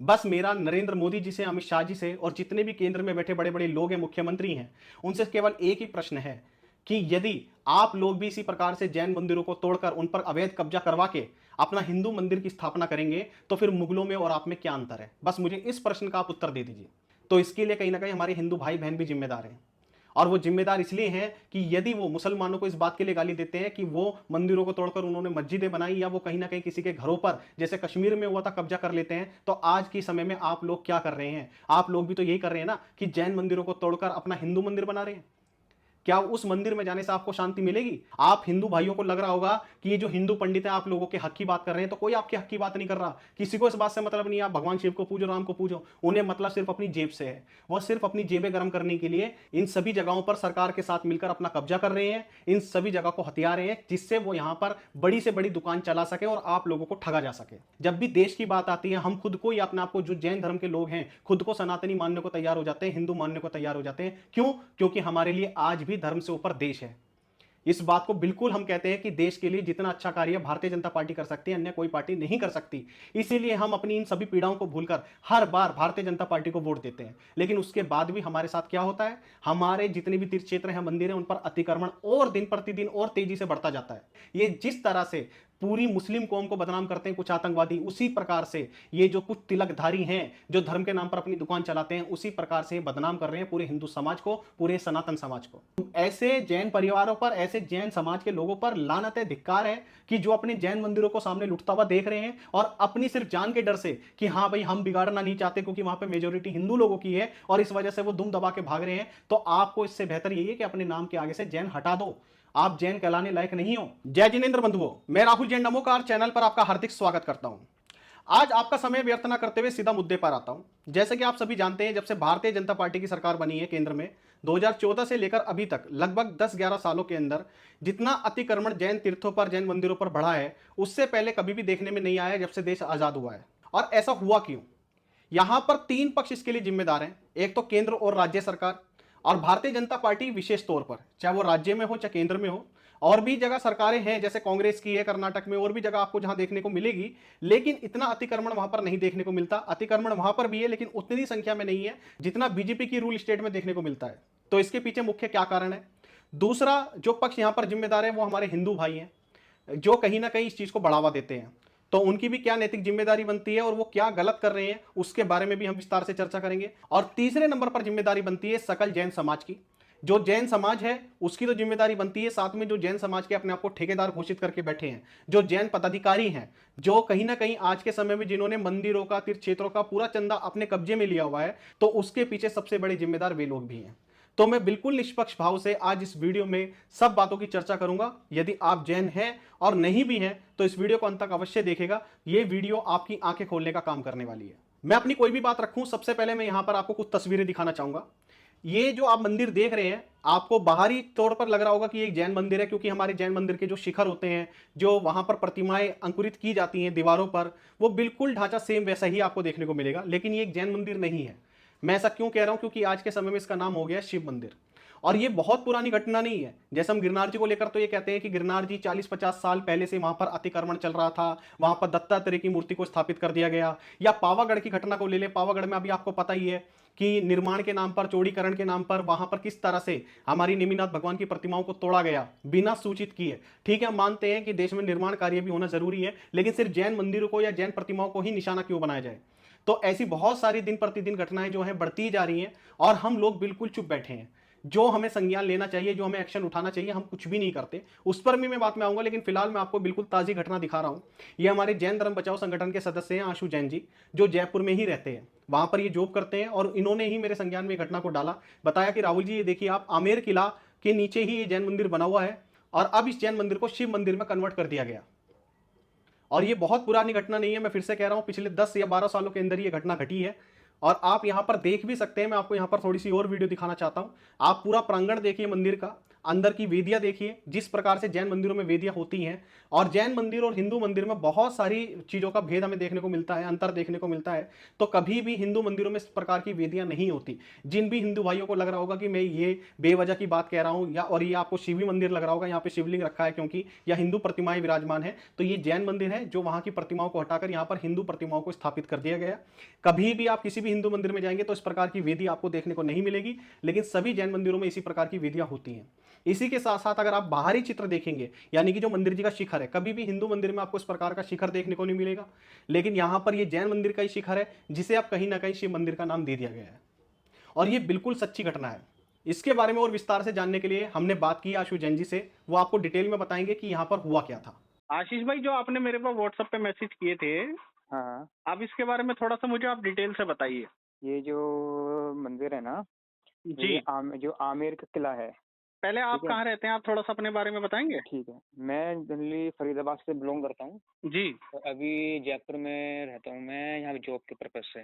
बस मेरा नरेंद्र मोदी जी से, अमित शाह जी से और जितने भी केंद्र में बैठे बड़े बड़े लोग हैं, मुख्यमंत्री हैं, उनसे केवल एक ही प्रश्न है कि यदि आप लोग भी इसी प्रकार से जैन मंदिरों को तोड़कर उन पर अवैध कब्जा करवा के अपना हिंदू मंदिर की स्थापना करेंगे तो फिर मुगलों में और आप में क्या अंतर है? बस मुझे इस प्रश्न का आप उत्तर दे दीजिए। तो इसके लिए कहीं ना कहीं हमारे हिंदू भाई बहन भी जिम्मेदार हैं। और वो जिम्मेदार इसलिए हैं कि यदि वो मुसलमानों को इस बात के लिए गाली देते हैं कि वो मंदिरों को तोड़कर उन्होंने मस्जिदें बनाई या वो कहीं ना कहीं किसी के घरों पर जैसे कश्मीर में हुआ था कब्जा कर लेते हैं, तो आज के समय में आप लोग क्या कर रहे हैं? आप लोग भी तो यही कर रहे हैं ना कि जैन मंदिरों को तोड़कर अपना हिंदू मंदिर बना रहे हैं। क्या उस मंदिर में जाने से आपको शांति मिलेगी? आप हिंदू भाइयों को लग रहा होगा कि ये जो हिंदू पंडित है आप लोगों के हक की बात कर रहे हैं, तो कोई आपके हक की बात नहीं कर रहा। किसी को इस बात से मतलब नहीं, आप भगवान शिव को पूजो, राम को पूजो, उन्हें मतलब सिर्फ अपनी जेब से है। वह सिर्फ अपनी जेबें गर्म करने के लिए इन सभी जगहों पर सरकार के साथ मिलकर अपना कब्जा कर रहे हैं, इन सभी जगह को हथिया रहे हैं, जिससे वो यहां पर बड़ी से बड़ी दुकान चला सके और आप लोगों को ठगा जा सके। जब भी देश की बात आती है, हम खुद को ही अपने आप को, जो जैन धर्म के लोग हैं, खुद को सनातनी मानने को तैयार हो जाते हैं, हिंदू मानने को तैयार हो जाते हैं। क्यों? क्योंकि हमारे लिए आज भी धर्म से ऊपर देश है। इस बात को बिल्कुल हम कहते हैं कि देश के लिए जितना अच्छा कार्य भारतीय जनता पार्टी कर सकती है, अन्य कोई पार्टी नहीं कर सकती। इसीलिए हम अपनी इन सभी पीड़ाओं को भूलकर हर बार भारतीय जनता पार्टी को वोट देते हैं। लेकिन उसके बाद भी हमारे साथ क्या होता है? हमारे जितने भी तीर्थ क्षेत्र हैं, मंदिर हैं, उन पर अतिक्रमण और दिन प्रतिदिन और तेजी से बढ़ता जाता है। ये जिस तरह से पूरी मुस्लिम कौम को बदनाम करते हैं कुछ आतंकवादी, उसी प्रकार से ये जो कुछ तिलकधारी हैं जो धर्म के नाम पर अपनी दुकान चलाते हैं, उसी प्रकार से बदनाम कर रहे हैं पूरे हिंदू समाज को, पूरे सनातन समाज को। ऐसे जैन परिवारों पर, ऐसे जैन समाज के लोगों पर लानत है, धिक्कार है कि जो अपने जैन मंदिरों को सामने लुटता हुआ देख रहे हैं और अपनी सिर्फ जान के डर से कि हाँ भाई हम बिगाड़ना नहीं चाहते क्योंकि वहां पे मेजोरिटी हिंदू लोगों की है और इस वजह से वो दुम दबा के भाग रहे हैं, तो आपको इससे बेहतर यही है कि अपने नाम के आगे से जैन हटा दो। आप जैन कहलाने लायक नहीं हो। जय जिनेंद्र बंधुओं, मैं राहुल जैन नमोकार चैनल पर आपका हार्दिक स्वागत करता हूं। आज आपका समय व्यर्थ न करते हुए सीधा मुद्दे पर आता हूं। जैसे कि आप सभी जानते हैं, जब से भारतीय जनता पार्टी की सरकार बनी है केंद्र में 2014 से लेकर अभी तक लगभग 10-11 सालों के अंदर जितना अतिक्रमण जैन तीर्थों पर, जैन मंदिरों पर बढ़ा है, उससे पहले कभी भी देखने में नहीं आया जब से देश आजाद हुआ है। और ऐसा हुआ क्यों? यहां पर तीन पक्ष इसके लिए जिम्मेदार हैं। एक तो केंद्र और राज्य सरकार, और भारतीय जनता पार्टी विशेष तौर पर, चाहे वो राज्य में हो चाहे केंद्र में हो। और भी जगह सरकारें हैं, जैसे कांग्रेस की है कर्नाटक में, और भी जगह आपको जहां देखने को मिलेगी, लेकिन इतना अतिक्रमण वहां पर नहीं देखने को मिलता। अतिक्रमण वहां पर भी है लेकिन उतनी संख्या में नहीं है जितना बीजेपी की रूल स्टेट में देखने को मिलता है। तो इसके पीछे मुख्य क्या कारण है? दूसरा जो पक्ष यहां पर जिम्मेदार है वो हमारे हिंदू भाई हैं, जो कहीं ना कहीं इस चीज को बढ़ावा देते हैं। तो उनकी भी क्या नैतिक जिम्मेदारी बनती है और वो क्या गलत कर रहे हैं, उसके बारे में भी हम विस्तार से चर्चा करेंगे। और तीसरे नंबर पर जिम्मेदारी बनती है सकल जैन समाज की। जो जैन समाज है उसकी तो जिम्मेदारी बनती है, साथ में जो जैन समाज के अपने आप को ठेकेदार घोषित करके बैठे हैं, जो जैन पदाधिकारी हैं, जो कहीं ना कहीं आज के समय में जिन्होंने मंदिरों का, तीर्थ क्षेत्रों का पूरा चंदा अपने कब्जे में लिया हुआ है, तो उसके पीछे सबसे बड़े जिम्मेदार वे लोग भी हैं। तो मैं बिल्कुल निष्पक्ष भाव से आज इस वीडियो में सब बातों की चर्चा करूंगा। यदि आप जैन हैं और नहीं भी हैं तो इस वीडियो को अंत तक अवश्य देखेगा। यह वीडियो आपकी आंखें खोलने का काम करने वाली है। मैं अपनी कोई भी बात रखूं, सबसे पहले मैं यहां पर आपको कुछ तस्वीरें दिखाना चाहूंगा। ये जो आप मंदिर देख रहे हैं, आपको बाहरी तौर पर लग रहा होगा कि एक जैन मंदिर है, क्योंकि हमारे जैन मंदिर के जो शिखर होते हैं, जो वहां पर प्रतिमाएं अंकुरित की जाती हैं दीवारों पर, वो बिल्कुल ढांचा सेम वैसा ही आपको देखने को मिलेगा। लेकिन ये एक जैन मंदिर नहीं है। मैं ऐसा क्यों कह रहा हूं? क्योंकि आज के समय में इसका नाम हो गया शिव मंदिर। और ये बहुत पुरानी घटना नहीं है। जैसे हम गिरनार जी को लेकर तो ये कहते हैं कि गिरनार जी 40-50 साल पहले से वहां पर अतिक्रमण चल रहा था, वहां पर दत्तात्रेय की मूर्ति को स्थापित कर दिया गया। या पावागढ़ की घटना को ले ले, पावागढ़ में अभी आपको पता ही है कि निर्माण के नाम पर, चौड़ीकरण के नाम पर वहां पर किस तरह से हमारी नेमिनाथ भगवान की प्रतिमाओं को तोड़ा गया बिना सूचित किए। ठीक है, हम मानते हैं कि देश में निर्माण कार्य भी होना जरूरी है, लेकिन सिर्फ जैन मंदिरों को या जैन प्रतिमाओं को ही निशाना क्यों बनाया जाए? तो ऐसी बहुत सारी दिन प्रतिदिन घटनाएं जो हैं बढ़ती जा रही हैं और हम लोग बिल्कुल चुप बैठे हैं। जो हमें संज्ञान लेना चाहिए, जो हमें एक्शन उठाना चाहिए, हम कुछ भी नहीं करते। उस पर भी मैं बात में आऊंगा, लेकिन फिलहाल मैं आपको बिल्कुल ताजी घटना दिखा रहा हूं। ये हमारे जैन धर्म बचाओ संगठन के सदस्य हैं आशु जैन जी, जो जयपुर में ही रहते हैं, वहां पर ये जॉब करते हैं। और इन्होंने ही मेरे संज्ञान में घटना को डाला, बताया कि राहुल जी ये देखिए आप, आमेर किला के नीचे ही ये जैन मंदिर बना हुआ है और अब इस जैन मंदिर को शिव मंदिर में कन्वर्ट कर दिया गया। और ये बहुत पुरानी घटना नहीं है, मैं फिर से कह रहा हूं, पिछले 10 या 12 सालों के अंदर ये घटना घटी है। और आप यहां पर देख भी सकते हैं, मैं आपको यहां पर थोड़ी सी और वीडियो दिखाना चाहता हूं। आप पूरा प्रांगण देखिए मंदिर का, अंदर की वेदियां देखिए, जिस प्रकार से जैन मंदिरों में वेदियां होती हैं, और जैन मंदिर और हिंदू मंदिर में बहुत सारी चीज़ों का भेद हमें देखने को मिलता है, अंतर देखने को मिलता है। तो कभी भी हिंदू मंदिरों में इस प्रकार की वेदियां नहीं होती। जिन भी हिंदू भाइयों को लग रहा होगा कि मैं ये बेवजह की बात कह रहा हूँ, या और ये आपको शिवी मंदिर लग रहा होगा, यहाँ पे शिवलिंग रखा है क्योंकि या हिंदू प्रतिमाएं विराजमान है, तो ये जैन मंदिर है जो वहाँ की प्रतिमाओं को हटाकर यहाँ पर हिंदू प्रतिमाओं को स्थापित कर दिया गया। कभी भी आप किसी भी हिंदू मंदिर में जाएंगे तो इस प्रकार की वेदी आपको देखने को नहीं मिलेगी, लेकिन सभी जैन मंदिरों में इसी प्रकार की वेदियां होती हैं। इसी के साथ साथ अगर आप बाहरी चित्र देखेंगे, यानी कि जो मंदिर जी का शिखर है, कभी भी हिंदू मंदिर में आपको इस प्रकार का शिखर देखने को नहीं मिलेगा, लेकिन यहां पर ये जैन मंदिर का ही शिखर है जिसे आप कहीं ना कहीं शिव मंदिर का नाम दे दिया गया है। और ये बिल्कुल सच्ची घटना है। इसके बारे में और विस्तार से जानने के लिए हमने बात की आशु जैन जी से, वो आपको डिटेल में बताएंगे कि यहाँ पर हुआ क्या था। आशीष भाई, जो आपने मेरे पास व्हाट्सएप पे मैसेज किए थे, हाँ हाँ। आप इसके बारे में थोड़ा सा मुझे आप डिटेल से बताइए। ये जो मंदिर है ना, जी, ये जो आमेर का किला है। पहले आप ठीक है, कहाँ रहते हैं, आप थोड़ा सा अपने बारे में बताएंगे। ठीक है। मैं जनरली फरीदाबाद से बिलोंग करता हूँ। जी। और अभी जयपुर में रहता हूँ मैं, यहाँ जॉब के पर्पज से।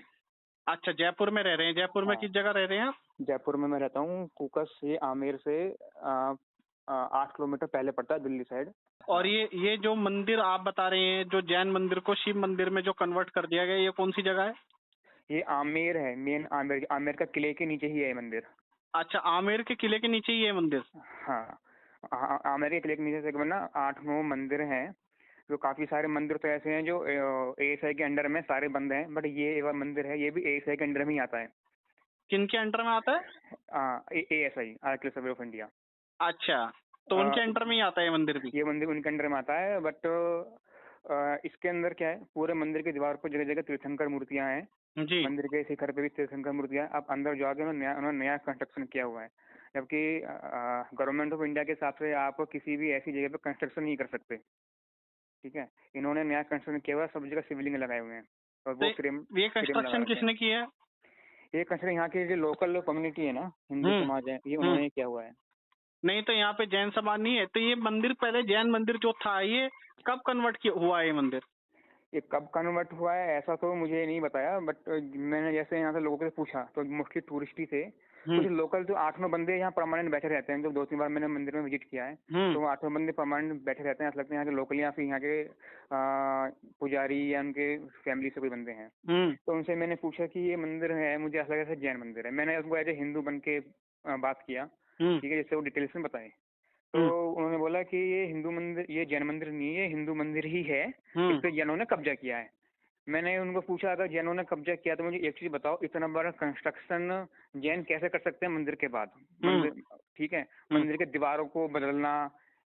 अच्छा, जयपुर में रह रहे हैं। जयपुर में हाँ, किस जगह रह रहे हैं आप। जयपुर में मैं रहता हूँ। कुकस ये आमेर से 8 किलोमीटर पहले पड़ता है, दिल्ली साइड। और ये जो मंदिर आप बता रहे हैं, जो जैन मंदिर को शिव मंदिर में जो कन्वर्ट कर दिया गया, ये कौन सी जगह है। ये आमेर है, मेन आमेर, आमेर का किले के नीचे ही है ये मंदिर। अच्छा, आमेर के किले के नीचे ही है मंदिर। हाँ, आमेर के किले के नीचे तकरीबन ना 8-9 मंदिर हैं। जो काफी सारे मंदिर तो ऐसे हैं जो एएसआई के अंडर में सारे बंद हैं, बट ये एक मंदिर है, ये भी एएसआई के अंडर में ही आता है। किन के अंडर में आता है। ASI, archaeological survey of India. अच्छा, तो उनके अंडर में ही आता है ये मंदिर भी। ये मंदिर उनके अंडर में आता है, बट इसके अंदर क्या है, पूरे मंदिर की दीवार पर जगह जगह तीर्थंकर मूर्तियां हैं। जी। मंदिर के शिखर पे भी तीर्थंकर मूर्तियां। आप अंदर जाके उन्होंने नया कंस्ट्रक्शन किया हुआ है, जबकि गवर्नमेंट ऑफ इंडिया के हिसाब से आप किसी भी ऐसी जगह पे कंस्ट्रक्शन नहीं कर सकते। ठीक है, इन्होंने नया कंस्ट्रक्शन किया हुआ है, सब जगह शिवलिंग लगाए हुए हैं और वो फ्रेम तो ये फ्रेम लगा कंस्ट्रक्शन रखे हैं। किसने किया है। ये कंस्ट्रक्शन यहाँ की जो लोकल कम्युनिटी है ना, हिंदू हम्म। समाज है, ये उन्होंने किया हुआ है। नहीं, तो यहाँ पे जैन समाज नहीं है, तो ये मंदिर पहले जैन मंदिर जो था, ये कब कन्वर्ट हुआ है ये मंदिर। ये कब कन्वर्ट हुआ है ऐसा तो मुझे नहीं बताया, बट मैंने जैसे यहाँ से लोगों से पूछा तो मोस्टली टूरिस्ट ही थे। कुछ लोकल जो 8-9 बंदे यहाँ परमानेंट बैठे रहते हैं, जो 2-3 बार मैंने मंदिर में विजिट किया है, तो वो 8-9 बंदे परमानेंट बैठे रहते हैं। ऐसा लगता है यहाँ के लोकल या फिर यहाँ के पुजारी या उनके फैमिली से कोई बंदे हैं। तो उनसे मैंने पूछा कि ये मंदिर है, मुझे ऐसा लगा जैसे जैन मंदिर है। मैंने उनको एज ए हिंदू बन के बात किया, ठीक है, जिससे वो डिटेल्स में बताए। तो उन्होंने बोला कि ये हिंदू मंदिर, ये जैन मंदिर नहीं है, हिंदू मंदिर ही है, इस पे जैनों ने कब्जा किया है। मैंने उनको पूछा, अगर जैनों ने कब्जा किया तो मुझे एक चीज बताओ, इतना बड़ा कंस्ट्रक्शन जैन कैसे कर सकते हैं मंदिर के बाद। मंदिर, ठीक है, मंदिर के दीवारों को बदलना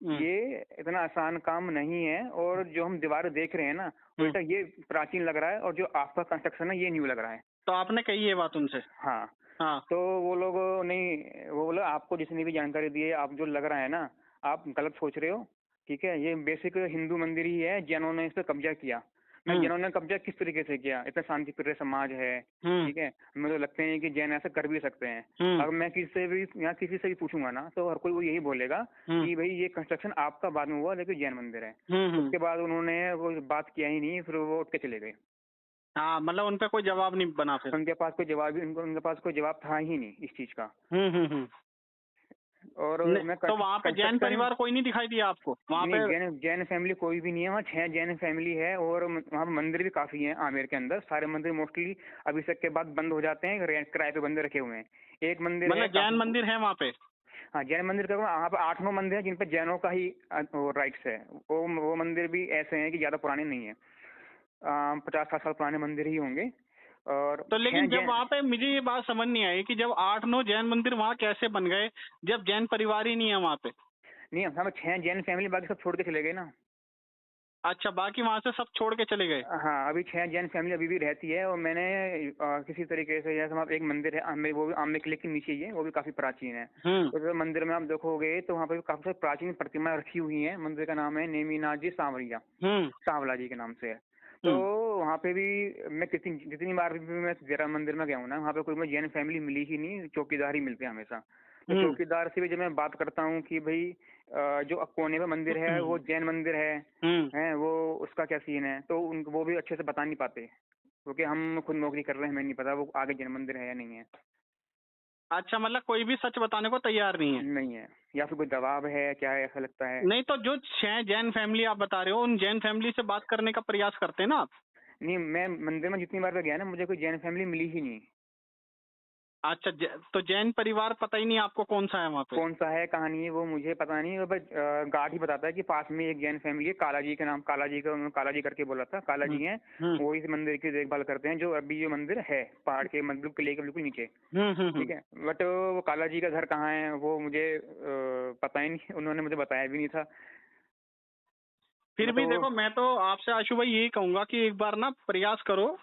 ये इतना आसान काम नहीं है। और जो हम दीवार देख रहे हैं ना, उल्टा ये प्राचीन लग रहा है, और जो आपका कंस्ट्रक्शन है ये न्यू लग रहा है। तो आपने कही ये बात उनसे। हाँ। हाँ। तो वो लोग नहीं, वो बोला आपको जितनी भी जानकारी दी है, आप जो लग रहा है ना, आप गलत सोच रहे हो। ठीक है, ये बेसिक हिंदू मंदिर ही है, जैनों ने इस पे कब्जा किया। मैं जैनों ने कब्जा किस तरीके से किया, इतना शांतिप्रिय समाज है, ठीक है, मुझे तो लगते हैं कि जैन ऐसा कर भी सकते हैं। अगर मैं किसी से भी पूछूंगा ना, तो हर कोई वो यही बोलेगा कि भाई ये कंस्ट्रक्शन आपका बाद में हुआ, लेकिन जैन मंदिर है। उसके बाद उन्होंने वो बात किया ही नहीं, फिर वो उठ के चले गए। हाँ, मतलब उन पे कोई जवाब नहीं बना फिर। उनके पास कोई जवाब उनके पास कोई जवाब था ही नहीं इस चीज का। और मैं तो वहाँ पे जैन परिवार कोई नहीं दिखाई दिया आपको वहाँ पे। जैन फैमिली कोई भी नहीं है वहाँ। 6 जैन फैमिली है, और वहाँ पे मंदिर भी काफी है आमेर के अंदर। सारे मंदिर मोस्टली अभिषेक के बाद बंद हो जाते हैं, किराए पे बंद रखे हुए हैं। एक मंदिर है, मतलब जैन मंदिर है वहाँ पे। हाँ, जैन मंदिर का वहाँ पे 8-9 मंदिर है जिन पे जैनों का ही राइट्स है। वो मंदिर भी ऐसे हैं कि ज्यादा पुराने नहीं है, 50-60 साल पुराने मंदिर ही होंगे। और तो लेकिन जब वहाँ पे मुझे ये बात समझ नहीं आई कि जब 8-9 जैन मंदिर वहाँ कैसे बन गए, जब जैन परिवार ही नहीं है वहाँ पे। नहीं, हम 6 जैन फैमिली, बाकी सब छोड़ के चले गए ना। अच्छा, बाकी वहाँ से सब छोड़ के चले गए। हाँ, अभी 6 जैन फैमिली अभी भी रहती है। और मैंने किसी तरीके से, जैसे वहाँ पे एक मंदिर है आमेर, वो भी आमेर किले के नीचे ही है, वो भी काफी प्राचीन है। तो मंदिर में आप देखोगे तो वहाँ पे काफी सारी प्राचीन प्रतिमाएं रखी हुई हैं। मंदिर का नाम है नेमिनाथ जी सांवरिया, सांवला जी के नाम से है। तो वहाँ पे भी मैं जितनी बार भी मैं जरा मंदिर में गया हूँ ना, वहाँ पे कोई मुझे जैन फैमिली मिली ही नहीं, चौकीदार ही मिलते हैं हमेशा। तो चौकीदार से भी जब मैं बात करता हूँ कि भाई जो कोने में मंदिर है वो जैन मंदिर है वो उसका क्या सीन है, तो वो भी अच्छे से बता नहीं पाते, क्योंकि हम खुद नौकरी कर रहे हैं, हमें नहीं पता वो आगे जैन मंदिर है या नहीं है। अच्छा, मतलब कोई भी सच बताने को तैयार नहीं है। नहीं है, या फिर कोई दबाव है, क्या है, ऐसा लगता है। नहीं तो जो 6 जैन फैमिली आप बता रहे हो, उन जैन फैमिली से बात करने का प्रयास करते हैं ना आप? नहीं, मैं मंदिर में जितनी बार मैं गया ना, मुझे कोई जैन फैमिली मिली ही नहीं। अच्छा, तो जैन परिवार पता ही नहीं आपको कौन सा है वहाँ पे? कौन सा है, कहानी है, वो मुझे पता नहीं, बस गार्ड ही बताता है कि पास में एक जैन फैमिली है, काला जी के नाम, काला जी का उन्होंने काला जी करके बोला था, काला हम्म जी हैं। हम्म वो इस मंदिर की देखभाल करते हैं, जो अभी ये मंदिर है पहाड़ के मतलब किले के बिल्कुल नीचे। ठीक हम्म। है, बट वो काला जी का घर कहाँ है वो मुझे पता ही नहीं, उन्होंने मुझे बताया भी नहीं था। फिर बट भी वो देखो, मैं तो आपसे आशु भाई यही कहूंगा कि एक बार ना प्रयास करो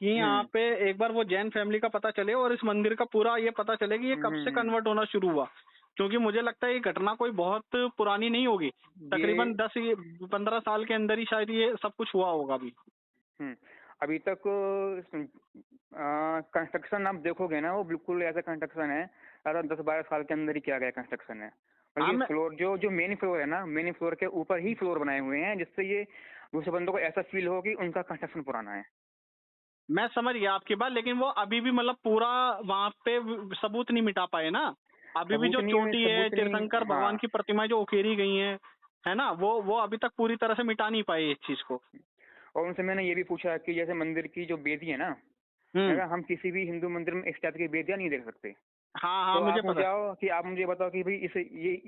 कि यहाँ हम्म पे एक बार वो जैन फैमिली का पता चले और इस मंदिर का पूरा ये पता चले कि ये कब से हम्म। कन्वर्ट होना शुरू हुआ। क्योंकि मुझे लगता है ये घटना कोई बहुत पुरानी नहीं होगी, ये तकरीबन 10-15 साल के अंदर ही शायद ये सब कुछ हुआ होगा अभी। हम्म, अभी तक कंस्ट्रक्शन आप देखोगे ना, वो बिल्कुल ऐसा कंस्ट्रक्शन है, अगर 10-12 साल के अंदर ही किया गया कंस्ट्रक्शन है। हाँ बल्कि मैं फ्लोर जो जो मेन फ्लोर है ना, मेन फ्लोर के ऊपर ही फ्लोर बनाए हुए हैं, जिससे ये दूसरे बंदों को ऐसा फील हो कि उनका कंस्ट्रक्शन पुराना है। मैं समझ गया आपकी बात, लेकिन वो अभी भी मतलब पूरा वहां पे सबूत नहीं मिटा पाए ना। अभी भी जो चोटी है, सबूत नहीं। तीर्थंकर भगवान हाँ, की प्रतिमाएं जो उकेरी गई हैं, है ना, वो अभी तक पूरी तरह से मिटा नहीं पाए इस चीज को। और उनसे मैंने ये भी पूछा कि जैसे मंदिर की जो बेदी है ना, हम्म। अगर हम किसी भी हिंदू मंदिर में इस टाइप की बेदियां नहीं देख सकते। हाँ हाँ, तो मुझे पता है। आप मुझे बताओ कि भाई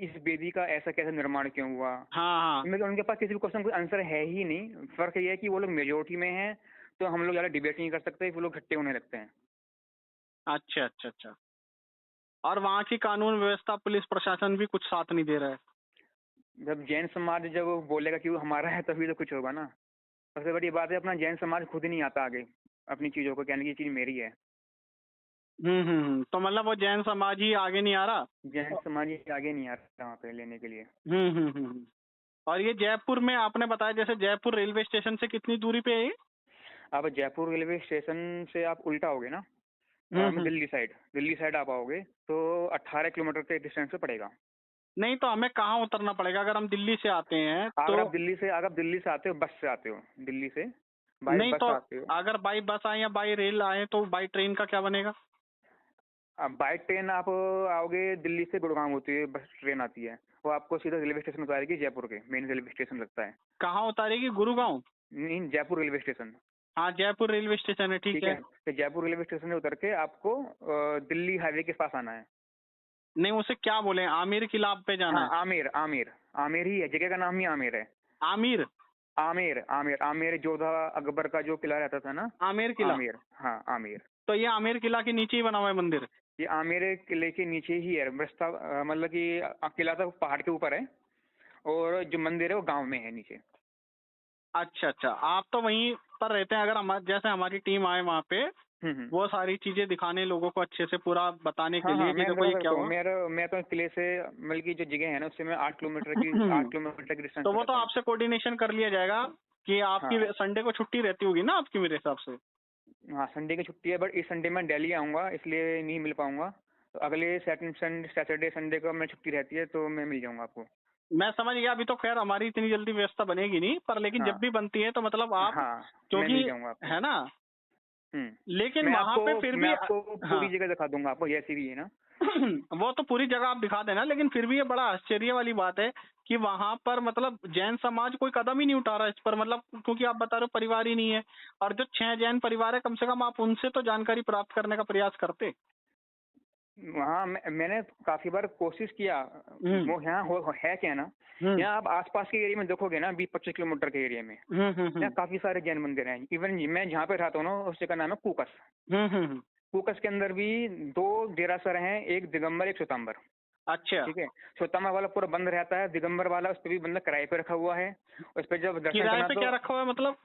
इस बेदी का ऐसा कैसे निर्माण क्यों हुआ। हाँ हाँ। उनके पास किसी भी क्वेश्चन का आंसर है ही नहीं। फर्क ये है कि वो लोग मेजोरिटी में हैं, तो हम लोग ज्यादा डिबेट नहीं कर सकते, वो लोग घट्टे होने लगते हैं। अच्छा अच्छा अच्छा। और वहाँ की कानून व्यवस्था, पुलिस प्रशासन भी कुछ साथ नहीं दे रहा है। जब जैन समाज जब वो बोलेगा कि वो हमारा है, तभी तो कुछ होगा ना। सबसे बड़ी बात है, अपना जैन समाज खुद ही नहीं आता आगे अपनी चीजों को कहने की, ये चीज मेरी है। तो मतलब वो जैन समाज ही आगे नहीं आ रहा। जैन समाज ही आगे नहीं आता वहाँ पे लेने के लिए। हम्म। और ये जयपुर में आपने बताया, जैसे जयपुर रेलवे स्टेशन से कितनी दूरी पे है ये? आप जयपुर रेलवे स्टेशन से आप उल्टा होगे ना, हम्म। दिल्ली साइड आप आओगे तो 18 किलोमीटर के डिस्टेंस पे पड़ेगा। नहीं तो हमें कहाँ उतरना पड़ेगा अगर हम दिल्ली से आते हैं तो? अगर आप दिल्ली से आते हो, बस से आते हो, दिल्ली से बाई नहीं बस तो आते हो। अगर बाई बस आए या बाई रेल आए तो बाई ट्रेन का क्या बनेगा? अब बाई ट्रेन आप आओगे, दिल्ली से गुड़गांव होती है बस ट्रेन आती है, वो आपको सीधा रेलवे स्टेशन उतारेगी, जयपुर के मेन रेलवे स्टेशन लगता है। कहाँ उतारेगी, गुरुगांव? नहीं, जयपुर रेलवे स्टेशन। हाँ, जयपुर रेलवे स्टेशन है, ठीक ठीक है। है, तो जयपुर रेलवे स्टेशन से उतर के आपको दिल्ली हाईवे के पास आना है। नहीं, उसे क्या बोले, आमिर किला पे जाना हाँ, है? आमेर आमेर आमेर ही है, जगह का नाम ही आमेर है। आमिर? आमेर आमेर आमेर जोधा अकबर का जो किला रहता था ना। आमेर किला? आमेर, हाँ आमेर। तो ये आमेर किला के नीचे ही बना हुआ है मंदिर? ये आमेर किले के नीचे ही है रास्ता, मतलब कि किला तो पहाड़ के ऊपर है, और जो मंदिर है वो गांव में है नीचे। अच्छा अच्छा, आप तो वहीं पर रहते हैं। अगर जैसे हमारी टीम आए वहाँ पे, हम्म। वो सारी चीजें दिखाने, लोगों को अच्छे से पूरा बताने के हाँ हाँ, लिए कि मैं देखो बता ये क्या सकता हूँ। हुआ। मैं तो किले से मतलब की जो जगह है ना, उससे मैं 8 किलोमीटर की डिस्टेंस तो पे वो तो रहता हूँ। आपसे कोऑर्डिनेशन कर लिया जाएगा कि आपकी हाँ संडे को छुट्टी रहती होगी ना आपकी, मेरे हिसाब से। हाँ, संडे की छुट्टी है, बट इस संडे मैं दिल्ली आऊँगा, इसलिए नहीं मिल पाऊंगा। तो अगले सैटरडे संडे को मैं छुट्टी रहती है, तो मैं मिल जाऊंगा आपको। मैं समझ गया। अभी तो खैर हमारी इतनी जल्दी व्यवस्था बनेगी नहीं, पर लेकिन हाँ जब भी बनती है तो मतलब आप, हाँ, मैं क्योंकि, मिल जाऊंगा आपको। है ना, हम्म। लेकिन वहां पे फिर मैं भी, आपको हाँ। पूरी जगह दिखा दूंगा, आपको जैसी भी है ना। वो तो पूरी जगह आप दिखा देना, लेकिन फिर भी ये बड़ा आश्चर्य वाली बात है कि वहां पर मतलब जैन समाज कोई कदम ही नहीं उठा रहा इस पर, मतलब क्योंकि आप बता रहे हो परिवार ही नहीं है। और जो 6 जैन परिवार है, कम से कम आप उनसे तो जानकारी प्राप्त करने का प्रयास करते। वहाँ मैंने काफी बार कोशिश किया। हम्म वो यहाँ है क्या ना, हम्म यहाँ आप आसपास के एरिया में देखोगे ना, 20-25 किलोमीटर के एरिया में यहाँ हम्म काफी सारे जैन मंदिर हैं। इवन मैं जहाँ पे रहता हूँ ना, उस जगह नाम है कुकस। हम्म। कुकस के अंदर भी 2 देरासर हैं, एक दिगंबर एक श्वेतांबर। अच्छा, ठीक है, श्वेतांबर वाला पूरा बंद रहता है, दिगंबर वाला उस पर भी बंदा किराए पे रखा हुआ है। उस पर जब दर्शन किराए करना पे तो क्या रखा हुआ है मतलब?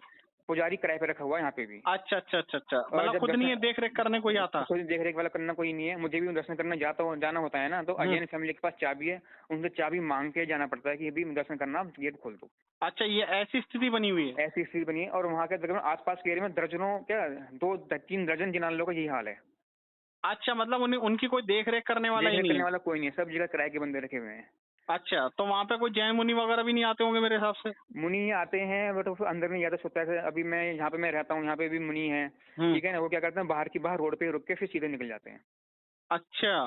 पुजारी किराए पे रखा हुआ है यहाँ पे भी। अच्छा अच्छा अच्छा अच्छा, और मतलब जब खुद नहीं है दर्शन, देख रेख करने कोई आता? कोई देख रेख वाला करना कोई नहीं है। मुझे भी दर्शन करने जाना होता है ना, तो हम्म। अजैन फैमिली के पास चाबी है, उनसे चाबी मांग के जाना पड़ता है कि अभी दर्शन करना, आप गेट खोल दो। अच्छा, ये ऐसी स्थिति बनी हुई है? ऐसी स्थिति बनी है, और वहाँ के तकरीबन आसपास के एरिया में दर्जनों, क्या 2-3 दर्जन जिनालयों का यही हाल है। अच्छा, मतलब उनकी कोई देख रेख करने वाला देख ही रेख नहीं करने है? वाला कोई नहीं है, सब जगह किराए के बंदे रखे हुए हैं। अच्छा, तो वहां पे कोई जैन मुनि वगैरह भी नहीं आते होंगे मेरे हिसाब से? मुनि आते हैं, बट वो अंदर नहीं जाते, सोता है। अभी मैं यहाँ पे मैं रहता हूँ, यहाँ पे भी मुनि है। हम्म। ठीक है ना, वो क्या करते हैं, बाहर रोड पे रुक के फिर सीधे निकल जाते हैं। अच्छा।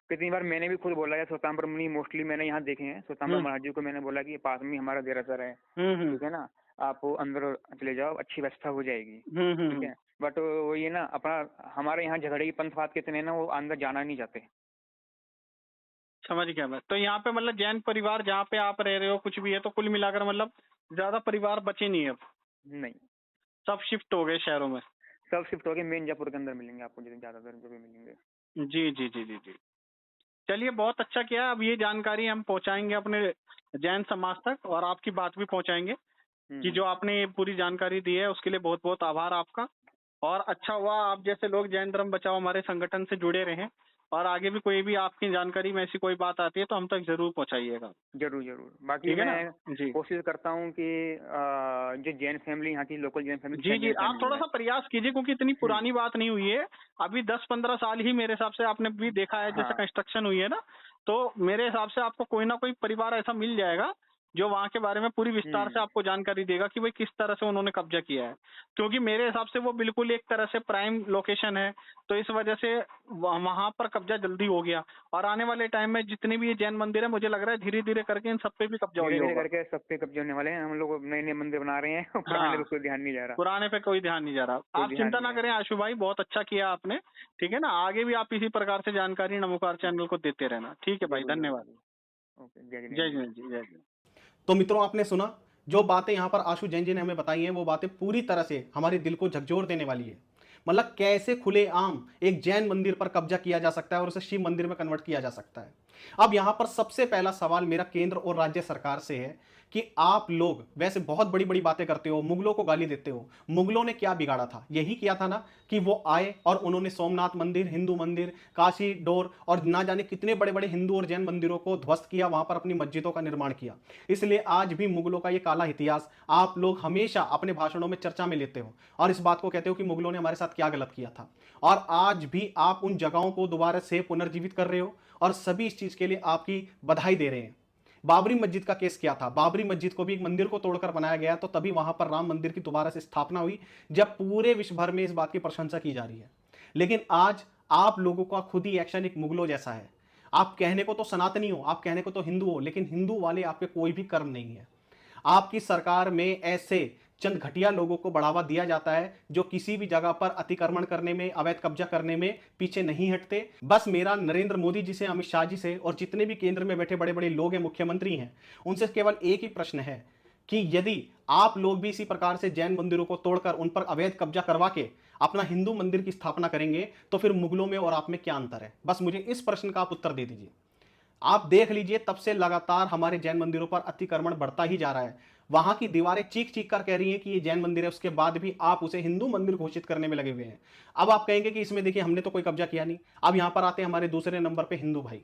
कितनी बार मैंने भी खुद बोला है, श्वेतांबर मुनि मोस्टली मैंने यहाँ देखे हैं। श्वेतांबर हम्म महाराज जी को मैंने बोला कि ये पास में ही हमारा देरासर है, हम्म ठीक है ना, आप अंदर चले जाओ, अच्छी व्यवस्था हो जाएगी, हम्म हम्म ठीक हम्म। है। बट वो ये ना अपना हमारे यहाँ झगड़े की पंथवाद कितने हैं ना, वो अंदर जाना नहीं चाहते। समझ गया मैं। तो यहाँ पे मतलब जैन परिवार जहाँ पे आप रह रहे हो कुछ भी है, तो कुल मिलाकर मतलब ज्यादा परिवार बचे नहीं है अब, नहीं, सब शिफ्ट हो गए शहरों में। सब शिफ्ट हो गए, मेन जयपुर के अंदर मिलेंगे आपको, ज्यादातर जो भी मिलेंगे। जी जी जी जी जी। चलिए बहुत अच्छा किया। अब ये जानकारी हम पहुंचाएंगे अपने जैन समाज तक, और आपकी बात भी पहुंचाएंगे कि जो आपने ये पूरी जानकारी दी है उसके लिए बहुत बहुत आभार आपका। और अच्छा हुआ आप जैसे लोग जैन धर्म बचाओ हमारे संगठन से जुड़े रहें, और आगे भी कोई भी आपकी जानकारी में ऐसी कोई बात आती है तो हम तक जरूर पहुंचाइएगा। जरूर जरूर। बाकी ठीक है ना? मैं जी कोशिश करता हूँ कि जो जैन फैमिली यहाँ की लोकल जैन फैमिली जी जी। आप थोड़ा है। सा प्रयास कीजिए, क्योंकि इतनी पुरानी बात नहीं हुई है, अभी 10-15 साल ही मेरे हिसाब से आपने भी देखा है, जैसे हाँ, कंस्ट्रक्शन हुई है ना, तो मेरे हिसाब से आपको कोई ना कोई परिवार ऐसा मिल जाएगा जो वहाँ के बारे में पूरी विस्तार से आपको जानकारी देगा कि भाई किस तरह से उन्होंने कब्जा किया है। क्योंकि मेरे हिसाब से वो बिल्कुल एक तरह से प्राइम लोकेशन है, तो इस वजह से वहां पर कब्जा जल्दी हो गया। और आने वाले टाइम में जितने भी ये जैन मंदिर है, मुझे लग रहा है धीरे धीरे करके इन सब पे भी कब्जा धीरे ही धीरे होगा। करके सब पे कब्जे होने वाले हैं। हम लोग नए नए मंदिर बना रहे हैं पुराने पे हाँ, कोई ध्यान नहीं जा रहा। पुराने पे कोई ध्यान नहीं जा रहा। कोई आप ध्यान चिंता नहीं ना है। करें आशु भाई, बहुत अच्छा किया आपने। ठीक है ना? आगे भी आप इसी प्रकार से जानकारी नमोकार चैनल को देते रहना। ठीक है भाई, जरूर जरूर धन्यवाद। जरूर। ओके, जय जय जिनेन्द्र जी। जय जी, जय जय। तो मित्रों, आपने सुना जो बातें यहाँ पर आशु जैन जी ने हमें बताई हैं, वो बातें पूरी तरह से हमारे दिल को झकझोर देने वाली है। मतलब कैसे खुलेआम एक जैन मंदिर पर कब्जा किया जा सकता है और उसे शिव मंदिर में कन्वर्ट किया जा सकता है। अब यहाँ पर सबसे पहला सवाल मेरा केंद्र और राज्य सरकार से है कि आप लोग वैसे बहुत बड़ी बड़ी बातें करते हो, मुगलों को गाली देते हो। मुगलों ने क्या बिगाड़ा था? यही किया था ना कि वो आए और उन्होंने सोमनाथ मंदिर, हिंदू मंदिर, काशी डोर और ना जाने कितने बड़े बड़े हिंदू और जैन मंदिरों को ध्वस्त किया, वहां पर अपनी मस्जिदों का निर्माण किया। इसलिए आज भी मुगलों का ये काला इतिहास आप लोग हमेशा अपने भाषणों में चर्चा में लेते हो और इस बात को कहते हो कि मुगलों ने हमारे साथ क्या गलत किया था। और आज भी आप उन जगहों को दोबारा से पुनर्जीवित कर रहे हो और सभी इस चीज के लिए आपकी बधाई दे रहे हैं। बाबरी मस्जिद का केस क्या था? बाबरी मस्जिद को भी एक मंदिर को तोड़कर बनाया गया, तो तभी वहां पर राम मंदिर की दोबारा से स्थापना हुई, जब पूरे विश्व भर में इस बात की प्रशंसा की जा रही है। लेकिन आज आप लोगों का खुद ही एक्शन एक मुगलों जैसा है। आप कहने को तो सनातनी हो, आप कहने को तो हिंदू हो, लेकिन हिंदू वाले आपके कोई भी कर्म नहीं है। आपकी सरकार में ऐसे चंद घटिया लोगों को बढ़ावा दिया जाता है जो किसी भी जगह पर अतिक्रमण करने में, अवैध कब्जा करने में पीछे नहीं हटते। बस मेरा नरेंद्र मोदी जी से, अमित शाह जी से और जितने भी केंद्र में बैठे बड़े बड़े लोग हैं, मुख्यमंत्री हैं, उनसे केवल एक ही प्रश्न है कि यदि आप लोग भी इसी प्रकार से जैन मंदिरों को तोड़कर उन पर अवैध कब्जा करवा के अपना हिंदू मंदिर की स्थापना करेंगे, तो फिर मुगलों में और आप में क्या अंतर है? बस मुझे इस प्रश्न का आप उत्तर दे दीजिए। आप देख लीजिए, तब से लगातार हमारे जैन मंदिरों पर अतिक्रमण बढ़ता ही जा रहा है। वहां की दीवारें चीख चीख कर कह रही हैं कि ये जैन मंदिर है, उसके बाद भी आप उसे हिंदू मंदिर घोषित करने में लगे हुए हैं। अब आप कहेंगे कि इसमें देखिए हमने तो कोई कब्जा किया नहीं। अब यहां पर आते हैं हमारे दूसरे नंबर पे हिंदू भाई।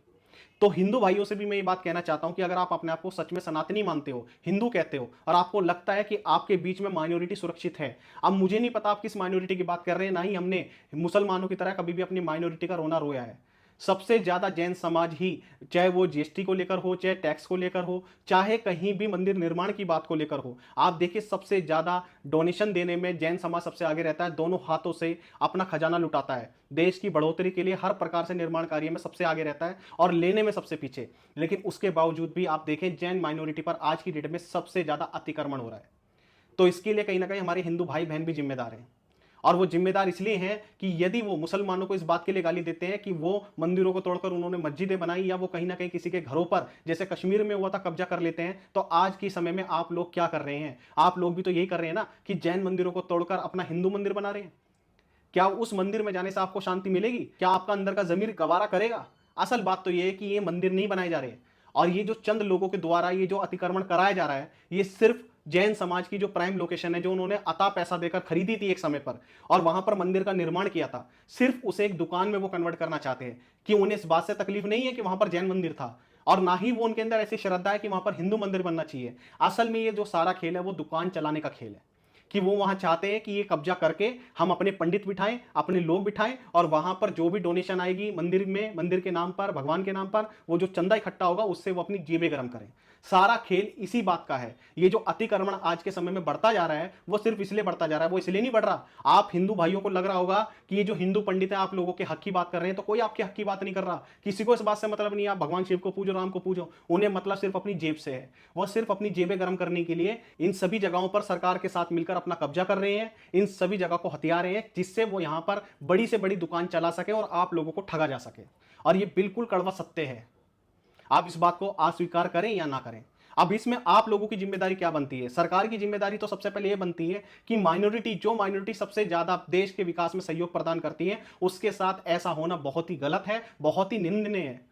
तो हिंदू भाइयों से भी मैं ये बात कहना चाहता हूं कि अगर आप अपने आप को सच में सनातनी मानते हो, हिंदू कहते हो, और आपको लगता है कि आपके बीच में माइनॉरिटी सुरक्षित है, अब मुझे नहीं पता आप किस माइनॉरिटी की बात कर रहे हैं, ना ही हमने मुसलमानों की तरह कभी भी अपनी माइनॉरिटी का रोना रोया है। सबसे ज्यादा जैन समाज ही, चाहे वो जीएसटी को लेकर हो, चाहे टैक्स को लेकर हो, चाहे कहीं भी मंदिर निर्माण की बात को लेकर हो, आप देखिए सबसे ज्यादा डोनेशन देने में जैन समाज सबसे आगे रहता है। दोनों हाथों से अपना खजाना लुटाता है, देश की बढ़ोतरी के लिए हर प्रकार से निर्माण कार्य में सबसे आगे रहता है और लेने में सबसे पीछे। लेकिन उसके बावजूद भी आप देखें जैन माइनॉरिटी पर आज की डेट में सबसे ज्यादा अतिक्रमण हो रहा है। तो इसके लिए कहीं ना कहीं हमारे हिंदू भाई बहन भी जिम्मेदार हैं। और वो जिम्मेदार इसलिए हैं कि यदि वो मुसलमानों को इस बात के लिए गाली देते हैं कि वो मंदिरों को तोड़कर उन्होंने मस्जिदें बनाई, या वो कहीं ना कहीं किसी के घरों पर जैसे कश्मीर में हुआ था कब्जा कर लेते हैं, तो आज के समय में आप लोग क्या कर रहे हैं? आप लोग भी तो यही कर रहे हैं ना कि जैन मंदिरों को तोड़कर अपना हिंदू मंदिर बना रहे हैं। क्या उस मंदिर में जाने से आपको शांति मिलेगी? क्या आपका अंदर का जमीर गवारा करेगा? असल बात तो यह है कि ये मंदिर नहीं बनाए जा रहे, और ये जो चंद लोगों के द्वारा ये जो अतिक्रमण कराया जा रहा है, ये सिर्फ जैन समाज की जो प्राइम लोकेशन है, जो उन्होंने अता पैसा देकर खरीदी थी एक समय पर और वहां पर मंदिर का निर्माण किया था, सिर्फ उसे एक दुकान में वो कन्वर्ट करना चाहते हैं। कि उन्हें इस बात से तकलीफ नहीं है कि वहां पर जैन मंदिर था, और ना ही वो उनके अंदर ऐसी श्रद्धा है कि वहां पर हिंदू मंदिर बनना चाहिए। असल में ये जो सारा खेल है वो दुकान चलाने का खेल है, कि वो वहां चाहते हैं कि ये कब्जा करके हम अपने पंडित बिठाएं, अपने लोग बिठाएं, और वहां पर जो भी डोनेशन आएगी मंदिर में, मंदिर के नाम पर, भगवान के नाम पर, वो जो चंदा इकट्ठा होगा उससे वो अपनी जेबें गर्म करें। सारा खेल इसी बात का है। ये जो अतिक्रमण आज के समय में बढ़ता जा रहा है वो सिर्फ इसलिए बढ़ता जा रहा है, वो इसलिए नहीं बढ़ रहा। आप हिंदू भाइयों को लग रहा होगा कि ये जो हिंदू पंडित है आप लोगों के हक की बात कर रहे हैं, तो कोई आपके हक की बात नहीं कर रहा। किसी को इस बात से मतलब नहीं, आप भगवान शिव को पूजो, राम को पूजो, उन्हें मतलब सिर्फ अपनी जेब से है। वो सिर्फ अपनी जेबें गर्म करने के लिए इन सभी जगहों पर सरकार के साथ मिलकर अपना कब्जा कर रहे हैं, इन सभी जगह को हथिया रहे हैं, जिससे वो यहां पर बड़ी से बड़ी दुकान चला सके और आप लोगों को ठगा जा सके। और ये बिल्कुल कड़वा सत्य है, आप इस बात को अस्वीकार करें या ना करें। अब इसमें आप लोगों की जिम्मेदारी क्या बनती है? सरकार की जिम्मेदारी तो सबसे पहले यह बनती है कि माइनॉरिटी सबसे ज्यादा देश के विकास में सहयोग प्रदान करती है, उसके साथ ऐसा होना बहुत ही गलत है, बहुत ही निंदनीय है।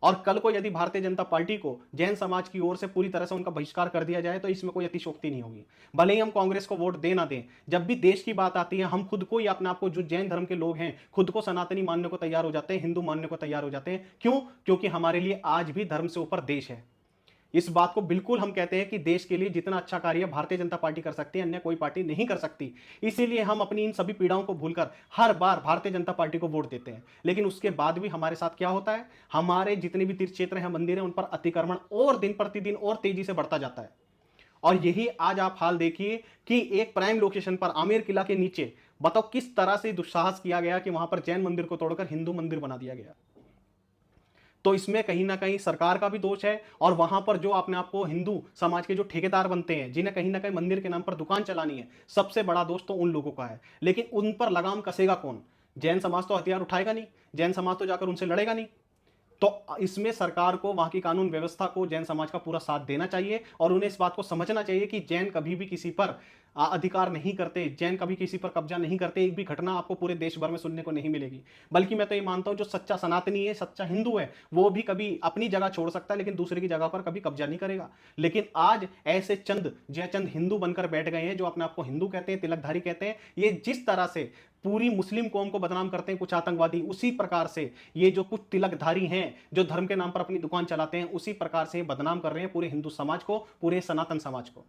और कल को यदि भारतीय जनता पार्टी को जैन समाज की ओर से पूरी तरह से उनका बहिष्कार कर दिया जाए तो इसमें कोई अतिशयोक्ति नहीं होगी। भले ही हम कांग्रेस को वोट दे ना दें, जब भी देश की बात आती है हम खुद को ही अपने आप को, जो जैन धर्म के लोग हैं, खुद को सनातनी मानने को तैयार हो जाते हैं, हिंदू मानने को तैयार हो जाते हैं। क्यों? क्योंकि हमारे लिए आज भी धर्म से ऊपर देश है। इस बात को बिल्कुल हम कहते हैं कि देश के लिए जितना अच्छा कार्य भारतीय जनता पार्टी कर सकती है, अन्य कोई पार्टी नहीं कर सकती। इसीलिए हम अपनी इन सभी पीड़ाओं को भूलकर हर बार भारतीय जनता पार्टी को वोट देते हैं। लेकिन उसके बाद भी हमारे साथ क्या होता है? हमारे जितने भी तीर्थ क्षेत्र हैं, मंदिर हैं, उन पर अतिक्रमण और दिन प्रतिदिन और तेजी से बढ़ता जाता है। और यही आज आप हाल देखिए कि एक प्राइम लोकेशन पर आमेर किला के नीचे बताओ किस तरह से दुस्साहस किया गया कि वहां पर जैन मंदिर को तोड़कर हिंदू मंदिर बना दिया गया। तो इसमें कहीं ना कहीं सरकार का भी दोष है, और वहां पर जो अपने आप को हिंदू समाज के जो ठेकेदार बनते हैं, जिन्हें कहीं ना कहीं मंदिर के नाम पर दुकान चलानी है, सबसे बड़ा दोष तो उन लोगों का है। लेकिन उन पर लगाम कसेगा कौन? जैन समाज तो हथियार उठाएगा नहीं, जैन समाज तो जाकर उनसे लड़ेगा नहीं। तो इसमें सरकार को, वहां की कानून व्यवस्था को जैन समाज का पूरा साथ देना चाहिए और उन्हें इस बात को समझना चाहिए कि जैन कभी भी किसी पर अधिकार नहीं करते, जैन कभी किसी पर कब्जा नहीं करते। एक भी घटना आपको पूरे देश भर में सुनने को नहीं मिलेगी। बल्कि मैं तो ये मानता हूं जो सच्चा सनातनी है, सच्चा हिंदू है, वो भी कभी अपनी जगह छोड़ सकता है लेकिन दूसरे की जगह पर कभी कब्जा नहीं करेगा। लेकिन आज ऐसे चंद जयचंद हिंदू बनकर बैठ गए हैं जो अपने आप को हिंदू कहते हैं, तिलकधारी कहते हैं। ये जिस तरह से पूरी मुस्लिम कौम को बदनाम करते हैं कुछ आतंकवादी, उसी प्रकार से ये जो कुछ तिलकधारी हैं जो धर्म के नाम पर अपनी दुकान चलाते हैं, उसी प्रकार से बदनाम कर रहे हैं पूरे हिंदू समाज को, पूरे सनातन समाज को।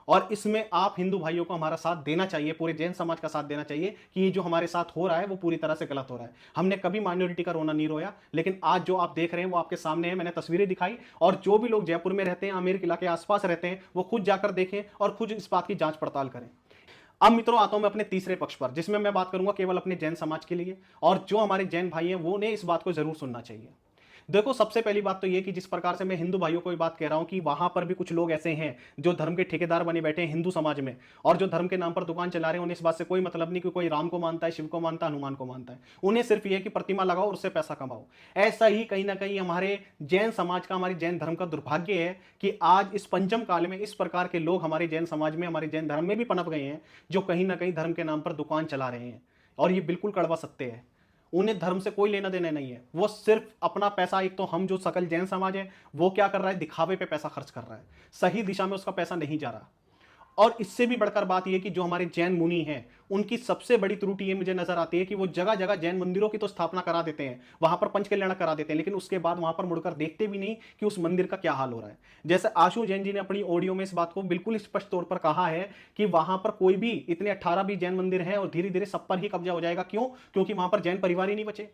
और इसमें आप हिंदू भाइयों को हमारा साथ देना चाहिए, पूरे जैन समाज का साथ देना चाहिए कि ये जो हमारे साथ हो रहा है वो पूरी तरह से गलत हो रहा है। हमने कभी माइनॉरिटी का रोना नहीं रोया, लेकिन आज जो आप देख रहे हैं वो आपके सामने है। मैंने तस्वीरें दिखाई, और जो भी लोग जयपुर में रहते हैं, आमेर किला के आसपास रहते हैं, वो खुद जाकर देखें और खुद इस बात की जांच पड़ताल करें। अब मित्रों आता हूं मैं अपने तीसरे पक्ष पर, जिसमें मैं बात करूंगा केवल अपने जैन समाज के लिए, और जो हमारे जैन भाई हैं वो ने इस बात को जरूर सुनना चाहिए। देखो, सबसे पहली बात तो ये कि जिस प्रकार से मैं हिंदू भाइयों को ये बात कह रहा हूं कि वहां पर भी कुछ लोग ऐसे हैं जो धर्म के ठेकेदार बने बैठे हैं हिंदू समाज में, और जो धर्म के नाम पर दुकान चला रहे हैं, उन्हें इस बात से कोई मतलब नहीं कि कोई राम को मानता है, शिव को मानता है, हनुमान को मानता है। उन्हें सिर्फ ये कि प्रतिमा लगाओ और उससे पैसा कमाओ। ऐसा ही कहीं ना कहीं हमारे जैन समाज का, हमारे जैन धर्म का दुर्भाग्य है कि आज इस पंचम काल में इस प्रकार के लोग हमारे जैन समाज में, हमारे जैन धर्म में भी पनप गए हैं, जो कहीं ना कहीं धर्म के नाम पर दुकान चला रहे हैं। और ये बिल्कुल कड़वा सत्य है। उन्हें धर्म से कोई लेना देना नहीं है, वो सिर्फ अपना पैसा, एक तो हम जो सकल जैन समाज है वो क्या कर रहा है, दिखावे पे पैसा खर्च कर रहा है, सही दिशा में उसका पैसा नहीं जा रहा। और इससे भी बढ़कर बात यह कि जो हमारे जैन मुनि हैं, उनकी सबसे बड़ी त्रुटि ये मुझे नजर आती है कि वो जगह जगह जैन मंदिरों की तो स्थापना करा देते हैं, वहां पर पंच कल्याण करा देते हैं, लेकिन उसके बाद वहां पर मुड़कर देखते भी नहीं कि उस मंदिर का क्या हाल हो रहा है। जैसे आशु जैन जी ने अपनी ऑडियो में इस बात को बिल्कुल स्पष्ट तौर पर कहा है कि वहां पर कोई भी, इतने 18 भी जैन मंदिर हैं और धीरे धीरे सब पर ही कब्जा हो जाएगा। क्यों? क्योंकि वहां पर जैन परिवार ही नहीं बचे।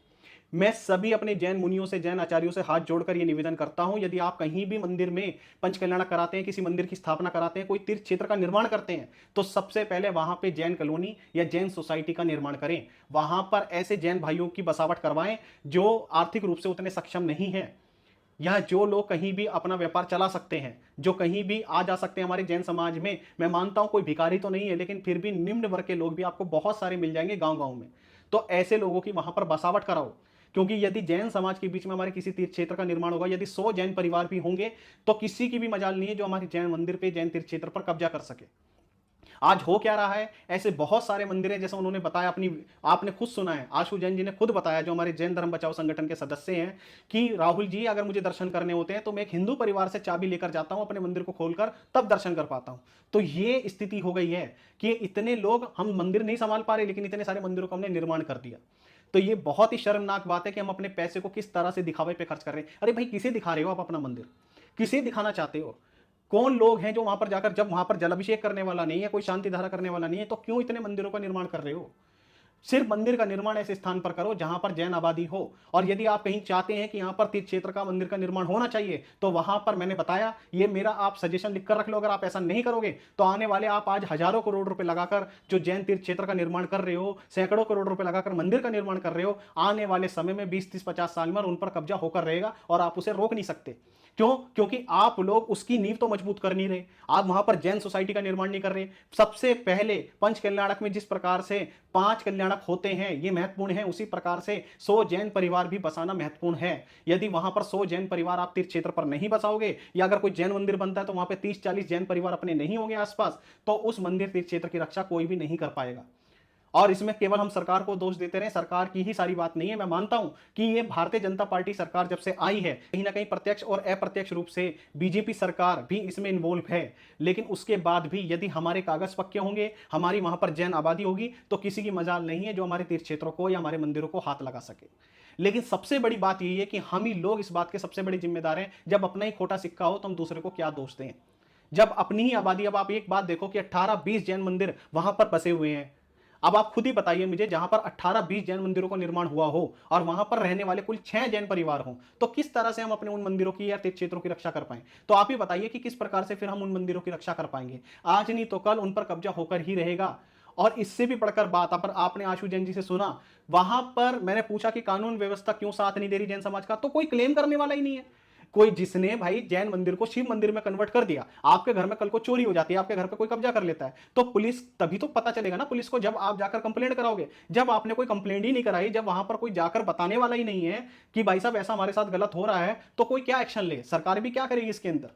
मैं सभी अपने जैन मुनियों से, जैन आचार्यों से हाथ जोड़कर यह निवेदन करता हूं, यदि आप कहीं भी मंदिर में पंच कल्याण कराते हैं, किसी मंदिर की स्थापना कराते हैं, कोई तीर्थ क्षेत्र का निर्माण करते हैं, तो सबसे पहले वहां पे जैन कॉलोनी या जैन सोसाइटी का निर्माण करें। वहां पर ऐसे जैन भाइयों की बसावट करवाएं जो आर्थिक रूप से उतने सक्षम नहीं है, या जो लोग कहीं भी अपना व्यापार चला सकते हैं, जो कहीं भी आ जा सकते हैं। हमारे जैन समाज में मैं मानता हूं कोई भिखारी तो नहीं है, लेकिन फिर भी निम्न वर्ग के लोग भी आपको बहुत सारे मिल जाएंगे गांव गांव में। तो ऐसे लोगों की वहां पर बसावट कराओ, क्योंकि यदि जैन समाज के बीच में हमारे किसी तीर्थ क्षेत्र का निर्माण होगा, यदि 100 जैन परिवार भी होंगे, तो किसी की भी मजाल नहीं है जो हमारे जैन मंदिर पे, जैन तीर्थ क्षेत्र पर कब्जा कर सके। आज हो क्या रहा है, ऐसे बहुत सारे मंदिर हैं, जैसे उन्होंने बताया, आपने खुद सुना है, आशु जैन जी ने खुद बताया, जो हमारे जैन धर्म बचाओ संगठन के सदस्य हैं, कि राहुल जी अगर मुझे दर्शन करने होते हैं तो मैं एक हिंदू परिवार से चाबी लेकर जाता हूं अपने मंदिर को खोलकर, तब दर्शन कर पाता हूं। तो ये स्थिति हो गई है कि इतने लोग, हम मंदिर नहीं संभाल पा रहे, लेकिन इतने सारे मंदिरों को हमने निर्माण कर दिया। तो ये बहुत ही शर्मनाक बात है कि हम अपने पैसे को किस तरह से दिखावे पे खर्च कर रहे हैं। अरे भाई, किसे दिखा रहे हो आप अपना मंदिर? किसे दिखाना चाहते हो? कौन लोग हैं जो वहां पर जाकर, जब वहां पर जलाभिषेक करने वाला नहीं है, कोई शांति धारा करने वाला नहीं है, तो क्यों इतने मंदिरों का निर्माण कर रहे हो? सिर्फ मंदिर का निर्माण ऐसे स्थान पर करो जहां पर जैन आबादी हो। और यदि आप कहीं चाहते हैं कि यहां पर तीर्थ क्षेत्र का मंदिर का निर्माण होना चाहिए, तो वहां पर मैंने बताया, ये मेरा आप सजेशन लिखकर रख लो। अगर आप ऐसा नहीं करोगे तो आने वाले आप आज हजारों करोड़ रुपए लगाकर जो जैन तीर्थ क्षेत्र का निर्माण कर रहे हो, सैकड़ों करोड़ रुपए लगाकर मंदिर का निर्माण कर रहे हो, आने वाले समय में 20, 30, 50 साल में उन पर कब्जा होकर रहेगा और आप उसे रोक नहीं सकते। क्यों? क्योंकि आप लोग उसकी नींव तो मजबूत कर नहीं रहे। आप वहां पर जैन सोसाइटी का निर्माण नहीं कर रहे। सबसे पहले पंच कल्याणक में जिस प्रकार से 5 कल्याणक होते हैं, ये महत्वपूर्ण है, उसी प्रकार से 100 जैन परिवार भी बसाना महत्वपूर्ण है। यदि वहां पर 100 जैन परिवार आप तीर्थ क्षेत्र पर नहीं बसाओगे, या अगर कोई जैन मंदिर बनता है तो वहां पर 30-40 जैन परिवार अपने नहीं होंगे आसपास, तो उस मंदिर तीर्थ क्षेत्र की रक्षा कोई भी नहीं कर पाएगा। और इसमें केवल हम सरकार को दोष देते रहे, सरकार की ही सारी बात नहीं है। मैं मानता हूं कि ये भारतीय जनता पार्टी सरकार जब से आई है, कहीं ना कहीं प्रत्यक्ष और अप्रत्यक्ष रूप से बीजेपी सरकार भी इसमें इन्वॉल्व है। लेकिन उसके बाद भी यदि हमारे कागज पक्के होंगे, हमारी वहां पर जैन आबादी होगी, तो किसी की मजाल नहीं है जो हमारे तीर्थ क्षेत्रों को या हमारे मंदिरों को हाथ लगा सके। लेकिन सबसे बड़ी बात यही है कि हम ही लोग इस बात के सबसे बड़े जिम्मेदार हैं। जब अपना ही खोटा सिक्का हो तो हम दूसरे को क्या दोष दें? जब अपनी ही आबादी, अब आप एक बात देखो कि 18-20 जैन मंदिर वहां पर बसे हुए हैं। अब आप खुद ही बताइए मुझे, जहां पर 18-20 जैन मंदिरों का निर्माण हुआ हो और वहां पर रहने वाले कुल 6 जैन परिवार हों, तो किस तरह से हम अपने उन मंदिरों की या तीर्थ क्षेत्रों की रक्षा कर पाएं? तो आप ही बताइए कि किस प्रकार से फिर हम उन मंदिरों की रक्षा कर पाएंगे? आज नहीं तो कल उन पर कब्जा होकर ही रहेगा। और इससे भी बढ़कर बात, पर आपने आशु जैन जी से सुना, वहां पर मैंने पूछा कि कानून व्यवस्था क्यों साथ नहीं दे रही जैन समाज का, तो कोई क्लेम करने वाला ही नहीं है। कोई जिसने भाई जैन मंदिर को शिव मंदिर में कन्वर्ट कर दिया, आपके घर में कल को चोरी हो जाती है, आपके घर पे कोई कब्जा कर लेता है, तो पुलिस, तभी तो पता चलेगा ना पुलिस को, जब आप जाकर कंप्लेंट कराओगे। जब आपने कोई कंप्लेंट ही नहीं कराई, जब वहां पर कोई जाकर बताने वाला ही नहीं है कि भाई साहब ऐसा हमारे साथ गलत हो रहा है, तो कोई क्या एक्शन ले? सरकार भी क्या करेगी इसके अंदर?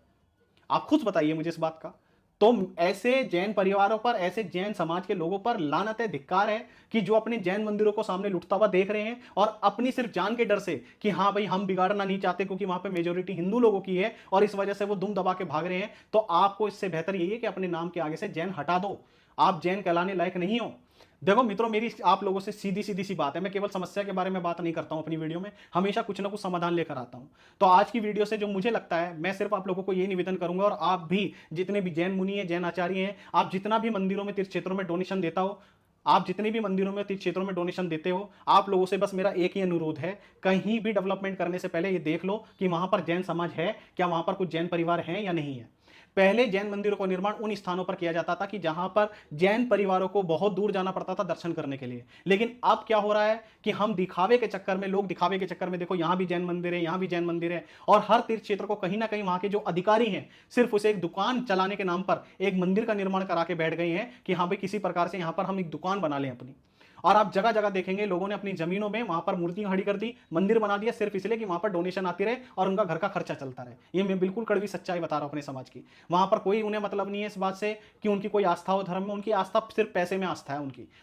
आप खुद बताइए मुझे इस बात का। तो ऐसे जैन परिवारों पर, ऐसे जैन समाज के लोगों पर लानत है, धिक्कार है कि जो अपने जैन मंदिरों को सामने लुटता हुआ देख रहे हैं और अपनी सिर्फ जान के डर से कि हाँ भाई हम बिगाड़ना नहीं चाहते क्योंकि वहां पे मेजोरिटी हिंदू लोगों की है और इस वजह से वो दुम दबा के भाग रहे हैं, तो आपको इससे बेहतर यही है कि अपने नाम के आगे से जैन हटा दो। आप जैन कहलाने लायक नहीं हो। देखो मित्रों, मेरी आप लोगों से सीधी सीधी सी बात है, मैं केवल समस्या के बारे में बात नहीं करता हूं अपनी वीडियो में, हमेशा कुछ ना कुछ समाधान लेकर आता हूं। तो आज की वीडियो से जो मुझे लगता है, मैं सिर्फ आप लोगों को यही निवेदन करूंगा, और आप भी जितने भी जैन मुनि हैं, जैन आचार्य हैं, आप जितना भी मंदिरों में, तीर्थ क्षेत्रों में डोनेशन देता हो, आप जितने भी मंदिरों में, तीर्थ क्षेत्रों में डोनेशन देते हो, आप लोगों से बस मेरा एक ही अनुरोध है, कहीं भी डेवलपमेंट करने से पहले ये देख लो कि वहां पर जैन समाज है क्या, वहां पर कुछ जैन परिवार हैं या नहीं है। पहले जैन मंदिरों का निर्माण उन स्थानों पर किया जाता था कि जहां पर जैन परिवारों को बहुत दूर जाना पड़ता था दर्शन करने के लिए। लेकिन अब क्या हो रहा है कि हम दिखावे के चक्कर में, लोग दिखावे के चक्कर में, देखो यहां भी जैन मंदिर है, यहां भी जैन मंदिर है, और हर तीर्थ क्षेत्र को कहीं ना कहीं वहां के जो अधिकारी हैं, सिर्फ उसे एक दुकान चलाने के नाम पर एक मंदिर का निर्माण करा के बैठ गए हैं कि हाँ भाई किसी प्रकार से यहां पर हम एक दुकान बना लें अपनी। और आप जगह जगह देखेंगे लोगों ने अपनी जमीनों में वहां पर मूर्तियां खड़ी कर दी, मंदिर बना दिया, सिर्फ इसलिए कि वहां पर डोनेशन आती रहे और उनका घर का खर्चा चलता रहे। ये मैं बिल्कुल कड़वी सच्चाई बता रहा हूं अपने समाज की। वहां पर कोई उन्हें मतलब नहीं है इस बात से कि उनकी कोई आस्था हो धर्म में, उनकी आस्था सिर्फ पैसे में आस्था है,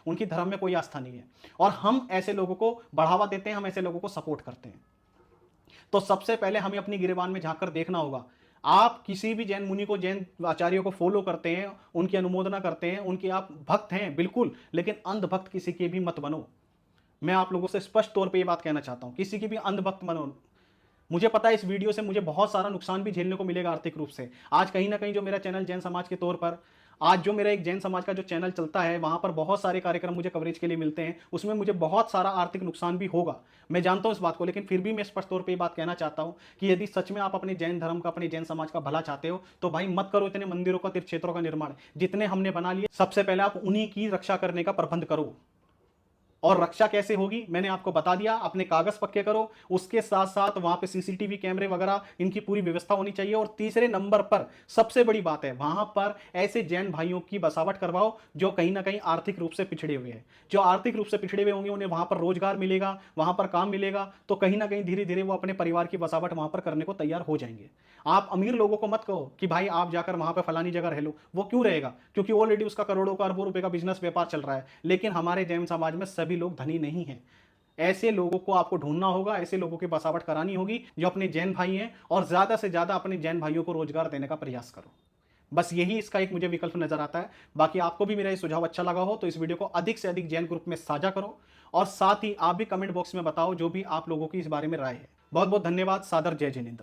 उनकी धर्म में कोई आस्था नहीं है। और हम ऐसे लोगों को बढ़ावा देते हैं, हम ऐसे लोगों को सपोर्ट करते हैं। तो सबसे पहले हमें अपनी गिरेबान में झांक कर देखना होगा। आप किसी भी जैन मुनि को, जैन आचार्यों को फॉलो करते हैं, उनकी अनुमोदना करते हैं, उनके आप भक्त हैं बिल्कुल, लेकिन अंध भक्त किसी के भी मत बनो। मैं आप लोगों से स्पष्ट तौर पे ये बात कहना चाहता हूं, किसी की भी अंध भक्त बनो। मुझे पता है इस वीडियो से मुझे बहुत सारा नुकसान भी झेलने को मिलेगा आर्थिक रूप से। आज कहीं ना कहीं जो मेरा चैनल जैन समाज के तौर पर, आज जो मेरा एक जैन समाज का जो चैनल चलता है, वहां पर बहुत सारे कार्यक्रम मुझे कवरेज के लिए मिलते हैं, उसमें मुझे बहुत सारा आर्थिक नुकसान भी होगा, मैं जानता हूं इस बात को। लेकिन फिर भी मैं स्पष्ट तौर पे ये बात कहना चाहता हूं कि यदि सच में आप अपने जैन धर्म का, अपने जैन समाज का भला चाहते हो, तो भाई मत करो इतने मंदिरों का, तीर्थ क्षेत्रों का निर्माण। जितने हमने बना लिए, सबसे पहले आप उन्हीं की रक्षा करने का प्रबंध करो। और रक्षा कैसे होगी मैंने आपको बता दिया, अपने कागज पक्के करो, उसके साथ साथ वहां पे सीसीटीवी कैमरे वगैरह इनकी पूरी व्यवस्था होनी चाहिए। और तीसरे नंबर पर सबसे बड़ी बात है, वहां पर ऐसे जैन भाइयों की बसावट करवाओ जो कहीं ना कहीं आर्थिक रूप से पिछड़े हुए हैं। जो आर्थिक रूप से पिछड़े हुए होंगे उन्हें वहां पर रोजगार मिलेगा, वहां पर काम मिलेगा, तो कहीं ना कहीं धीरे धीरे वो अपने परिवार की बसावट वहां पर करने को तैयार हो जाएंगे। आप अमीर लोगों को मत कहो कि भाई आप जाकर वहां पर फलानी जगह रह लो, वो क्यों रहेगा? क्योंकि ऑलरेडी उसका करोड़ों का, अरबों रुपए का बिजनेस व्यापार चल रहा है। लेकिन हमारे जैन समाज में सभी लोग धनी नहीं है। ऐसे लोगों को आपको ढूंढना होगा, ऐसे लोगों की बसावट करानी होगी जो अपने जैन भाई हैं, और ज्यादा से ज्यादा अपने जैन भाइयों को रोजगार देने का प्रयास करो। बस यही इसका एक मुझे विकल्प नजर आता है। बाकी आपको भी मेरा ये सुझाव अच्छा लगा हो तो इस वीडियो को अधिक से अधिक जैन ग्रुप में साझा करो, और साथ ही आप भी कमेंट बॉक्स में बताओ जो भी आप लोगों की इस बारे में राय है। बहुत बहुत धन्यवाद। सादर जय जिनेंद्र।